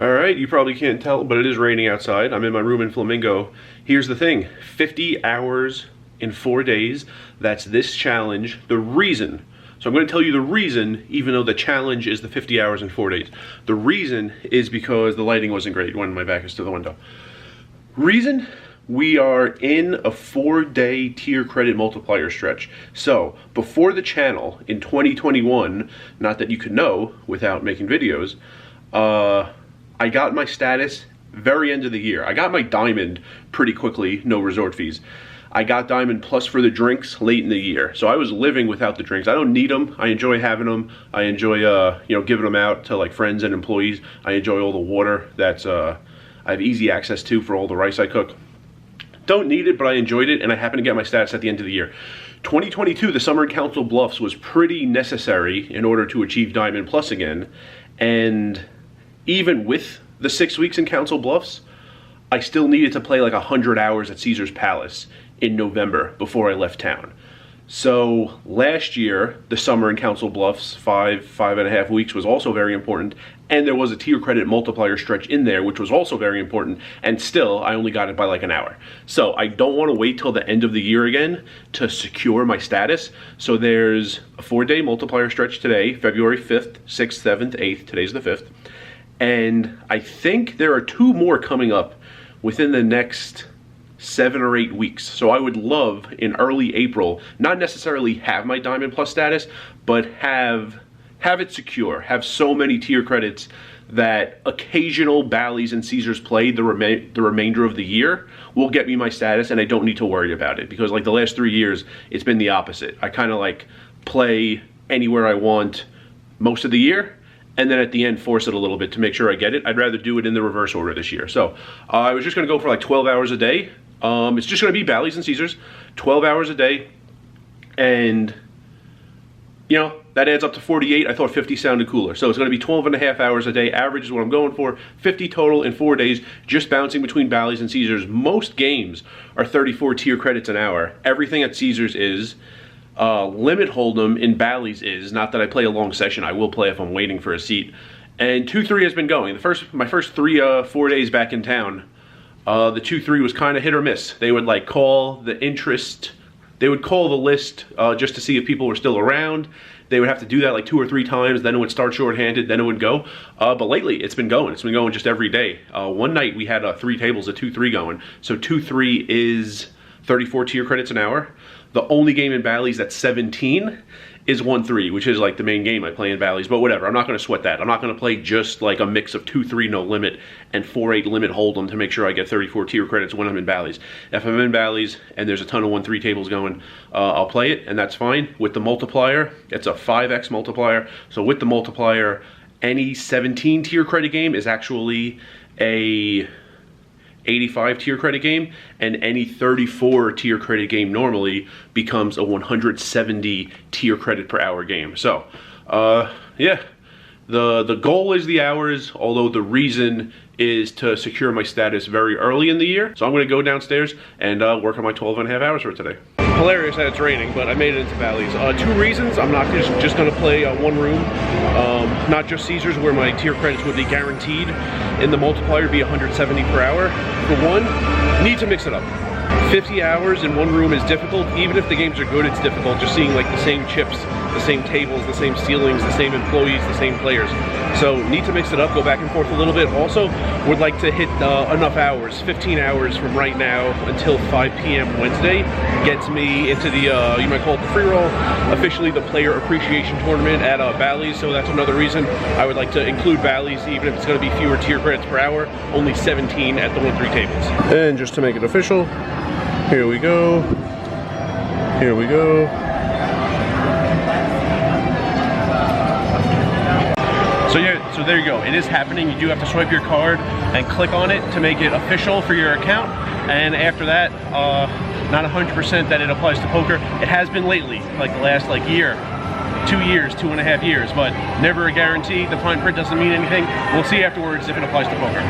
Alright, you probably can't tell, but it is raining outside. I'm in my room in Flamingo. Here's the thing, 50 hours in 4 days. That's this challenge. The reason, so I'm going to tell you the reason, even though the challenge is the 50 hours in 4 days. The reason is because the lighting wasn't great when my back is to the window. Reason? We are in a 4-day tier credit multiplier stretch. So, before the channel in 2021, not that you could know without making videos, I got my status very end of the year. I got my diamond pretty quickly, no resort fees. I got diamond plus for the drinks late in the year. So I was living without the drinks. I don't need them. I enjoy having them. I enjoy, you know, giving them out to like friends and employees. I enjoy all the water that's I have easy access to for all the rice I cook. Don't need it, but I enjoyed it, and I happened to get my status at the end of the year. 2022, the summer in Council Bluffs was pretty necessary in order to achieve Diamond Plus again, and even with the 6 weeks in Council Bluffs, I still needed to play like 100 hours at Caesar's Palace in November before I left town. So last year, the summer in Council Bluffs, 5.5 weeks, was also very important, and there was a tier credit multiplier stretch in there, which was also very important, and still, I only got it by like an hour. So I don't want to wait till the end of the year again to secure my status. So there's a 4-day multiplier stretch today, February 5th, 6th, 7th, 8th, today's the 5th, and I think there are 2 more coming up within the next 7 or 8 weeks. So I would love in early April, not necessarily have my Diamond Plus status, but have it secure, have so many tier credits that occasional Bally's and Caesars play the remainder of the year will get me my status, and I don't need to worry about it, because like the last 3 years, it's been the opposite. I kind of like play anywhere I want most of the year, and then at the end force it a little bit to make sure I get it. I'd rather do it in the reverse order this year. So I was just gonna go for like 12 hours a day. It's just gonna be Bally's and Caesars, 12 hours a day, and you know, that adds up to 48. I thought 50 sounded cooler. So it's gonna be 12.5 hours a day. Average is what I'm going for. 50 total in 4 days, just bouncing between Bally's and Caesars. Most games are 34 tier credits an hour. Everything at Caesars is. Limit Hold'em in Bally's is. Not that I play a long session. I will play if I'm waiting for a seat. And 2-3 has been going. My first 4 days back in town, the 2-3 was kind of hit or miss. They would like call the interest, they would call the list just to see if people were still around. They would have to do that like 2 or 3 times, then it would start shorthanded, then it would go. But lately, it's been going. It's been going just every day. One night we had 3 tables of 2-3 going. So 2-3 is 34 tier credits an hour. The only game in Bally's that's 17 is 1-3, which is like the main game I play in Bally's, but whatever, I'm not going to sweat that. I'm not going to play just like a mix of 2-3 no limit and 4-8 limit hold'em to make sure I get 34 tier credits when I'm in Bally's. If I'm in Bally's and there's a ton of 1-3 tables going, I'll play it, and that's fine. With the multiplier, it's a 5x multiplier, so with the multiplier, any 17 tier credit game is actually a 85 tier credit game, and any 34 tier credit game normally becomes a 170 tier credit per hour game. So yeah, the goal is the hours, although the reason is to secure my status very early in the year. So I'm going to go downstairs and work on my 12.5 hours for today. Hilarious that it's raining, but I made it into Bally's. 2 reasons. I'm not just going to play one room, not just Caesars, where my tier credits would be guaranteed in the multiplier to be 170 per hour. For one, need to mix it up. 50 hours in one room is difficult. Even if the games are good, it's difficult. Just seeing like the same chips, the same tables, the same ceilings, the same employees, the same players. So need to mix it up, go back and forth a little bit. Also, would like to hit enough hours, 15 hours from right now until 5 p.m. Wednesday. Gets me into the, you might call it the free roll, officially the player appreciation tournament at Bally's. So that's another reason I would like to include Bally's, even if it's going to be fewer tier credits per hour, only 17 at the 1-3 tables. And just to make it official, here we go. Here we go. So yeah, so there you go. It is happening. You do have to swipe your card and click on it to make it official for your account. And after that, not 100% that it applies to poker. It has been lately, like the last year, 2 years, 2.5 years, but never a guarantee. The fine print doesn't mean anything. We'll see afterwards if it applies to poker.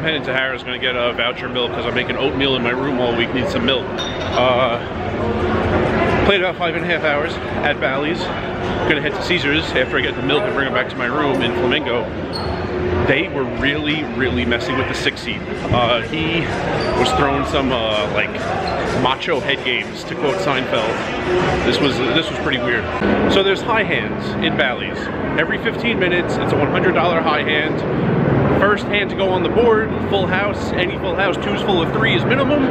I'm heading to Harris, gonna get a voucher milk because I'm making oatmeal in my room all week, need some milk. Played about 5.5 hours at Bally's. Gonna head to Caesars after I get the milk and bring it back to my room in Flamingo. They were really messing with the 6 seat. He was throwing some like macho head games, to quote Seinfeld. This was pretty weird. So there's high hands in Bally's. Every 15 minutes, it's a $100 high hand. First hand to go on the board, full house, any full house, 2's full of 3 is minimum,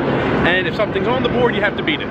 and if something's on the board, you have to beat it.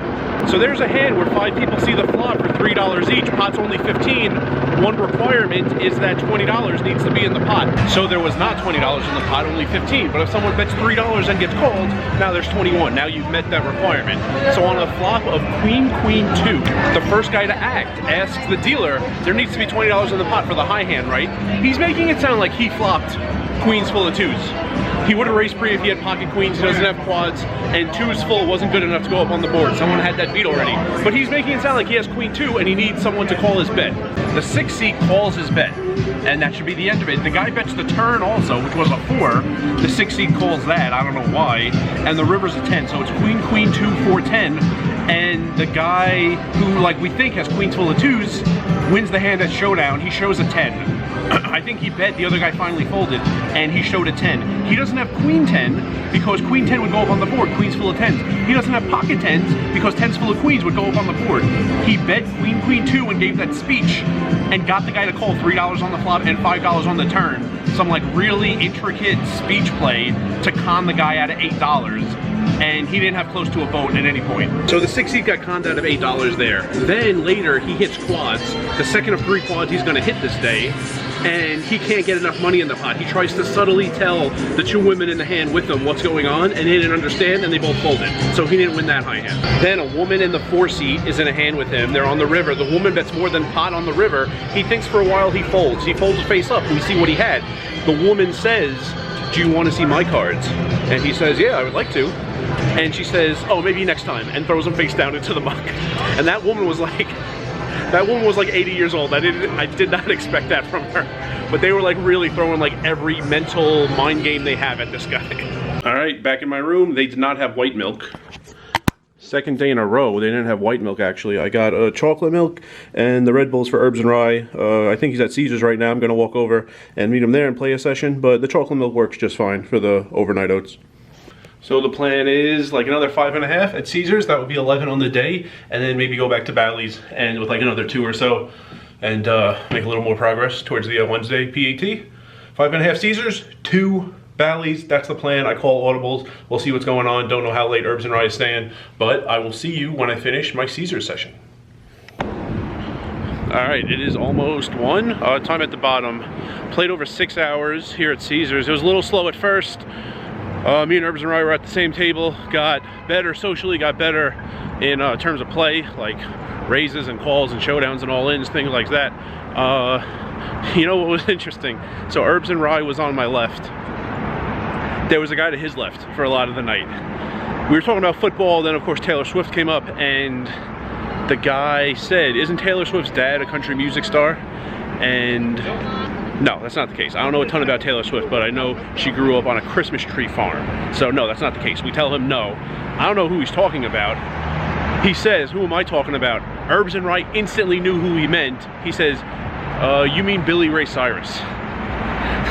So there's a hand where 5 people see the flop for $3 each, pot's only 15. One requirement is that $20 needs to be in the pot. So there was not $20 in the pot, only 15, but if someone bets $3 and gets called, now there's 21. Now you've met that requirement. So on a flop of Queen, Queen 2, the first guy to act asks the dealer, there needs to be $20 in the pot for the high hand, right? He's making it sound like he flopped queens full of 2s. He would have raised pre if he had pocket queens, he doesn't have quads, and 2's full wasn't good enough to go up on the board. Someone had that beat already. But he's making it sound like he has Queen 2 and he needs someone to call his bet. The 6 seat calls his bet, and that should be the end of it. The guy bets the turn also, which was a 4. The 6 seat calls that, I don't know why, and the river's a 10, so it's Queen, Queen 2, 4, 10, and the guy who, like, we think has queens full of 2s wins the hand at showdown. He shows a 10. I think he bet, the other guy finally folded, and he showed a 10. He doesn't have Queen 10 because Queen 10 would go up on the board, queens full of 10s. He doesn't have pocket 10s because 10s full of queens would go up on the board. He bet Queen, Queen 2 and gave that speech and got the guy to call $3 on the flop and $5 on the turn. Some like really intricate speech play to con the guy out of $8. And he didn't have close to a vote at any point. So the 6 seat got conned out of $8 there. Then later he hits quads. The second of 3 quads he's gonna hit this day. And he can't get enough money in the pot. He tries to subtly tell the 2 women in the hand with him what's going on, and they didn't understand, and they both folded. So he didn't win that high hand. Then a woman in the 4 seat is in a hand with him. They're on the river. The woman bets more than pot on the river. He thinks for a while he folds. He folds face up. We see what he had. The woman says, do you want to see my cards? And he says, yeah, I would like to. And she says, oh, maybe next time, and throws him face down into the muck. And that woman was like 80 years old. I did not expect that from her. But they were like really throwing like every mental mind game they have at this guy. All right, back in my room. They did not have white milk. Second day in a row, they didn't have white milk actually. I got chocolate milk and the Red Bulls for Herbs and Rye. I think he's at Caesars right now. I'm gonna walk over and meet him there and play a session, but the chocolate milk works just fine for the overnight oats. So the plan is like another 5.5 at Caesars. That would be 11 on the day, and then maybe go back to Bally's and with like another 2 or so, and make a little more progress towards the Wednesday PAT. 5.5 Caesars, 2 Bally's. That's the plan. I call audibles. We'll see what's going on. Don't know how late Herbs and Rye is staying, but I will see you when I finish my Caesars session. All right, it is almost 1. Time at the bottom. Played over 6 hours here at Caesars. It was a little slow at first. Me and Herbs and Rye were at the same table, got better socially, got better in terms of play, like raises and calls and showdowns and all-ins, things like that. You know what was interesting? So Herbs and Rye was on my left. There was a guy to his left for a lot of the night. We were talking about football, then of course Taylor Swift came up, and the guy said, isn't Taylor Swift's dad a country music star? And no, that's not the case. I don't know a ton about Taylor Swift, but I know she grew up on a Christmas tree farm. So no, that's not the case. We tell him no. I don't know who he's talking about. He says, who am I talking about? Herbs and Rye instantly knew who he meant. He says, you mean Billy Ray Cyrus.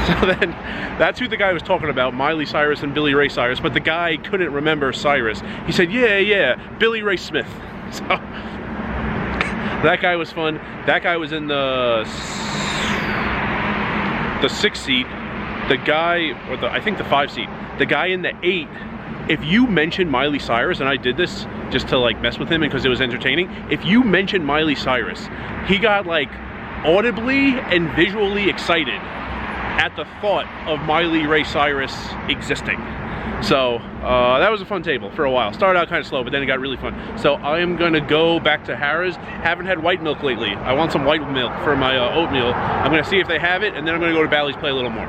So then, that's who the guy was talking about, Miley Cyrus and Billy Ray Cyrus, but the guy couldn't remember Cyrus. He said, yeah, Billy Ray Smith. So, that guy was fun. That guy was in the 6 seat. The guy, or I think the 5 seat, the guy in the 8, if you mention Miley Cyrus, and I did this just to like mess with him because it was entertaining, if you mention Miley Cyrus, he got like audibly and visually excited at the thought of Miley Ray Cyrus existing. So that was a fun table for a while. Started out kind of slow, but then it got really fun. So I am gonna go back to Harrah's. Haven't had white milk lately. I want some white milk for my oatmeal. I'm gonna see if they have it, and then I'm gonna go to Bally's, play a little more.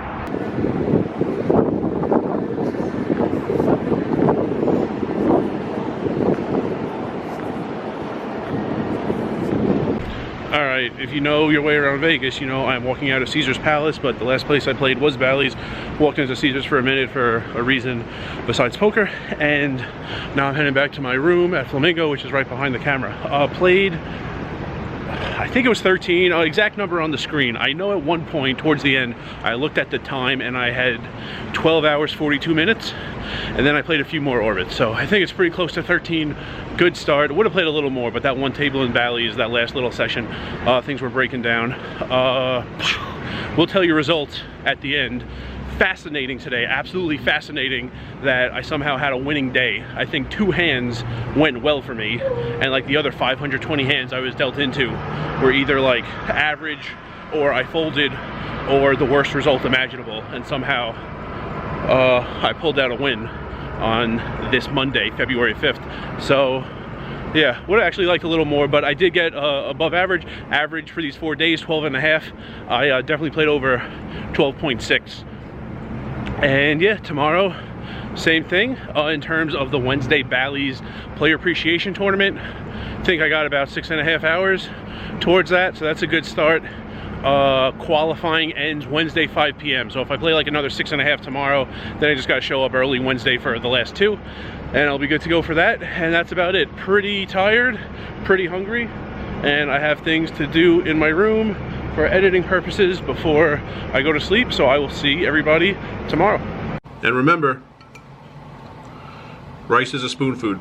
Alright, if you know your way around Vegas, you know I'm walking out of Caesar's Palace, but the last place I played was Bally's. Walked into Caesar's for a minute for a reason besides poker, and now I'm heading back to my room at Flamingo, which is right behind the camera. Played, I think it was 13, exact number on the screen. I know at one point towards the end, I looked at the time and I had 12 hours, 42 minutes, and then I played a few more orbits. So I think it's pretty close to 13. Good start. Would have played a little more, but that one table in Bally's, that last little session, things were breaking down. We'll tell you results at the end. Fascinating today, absolutely fascinating that I somehow had a winning day. I think 2 hands went well for me, and like the other 520 hands I was dealt into were either like average, or I folded, or the worst result imaginable, and somehow I pulled out a win on this Monday, February 5th. So yeah, would have actually liked a little more, but I did get above average. Average for these 4 days, 12.5. I definitely played over 12.6. And yeah, tomorrow, same thing. In terms of the Wednesday Bally's Player Appreciation Tournament, I think I got about 6.5 hours towards that, so that's a good start. Qualifying ends Wednesday 5 p.m. So if I play like another 6.5 tomorrow, then I just got to show up early Wednesday for the last 2, and I'll be good to go for that. And that's about it. Pretty tired, pretty hungry, and I have things to do in my room for editing purposes before I go to sleep. So I will see everybody tomorrow. And remember, rice is a spoon food.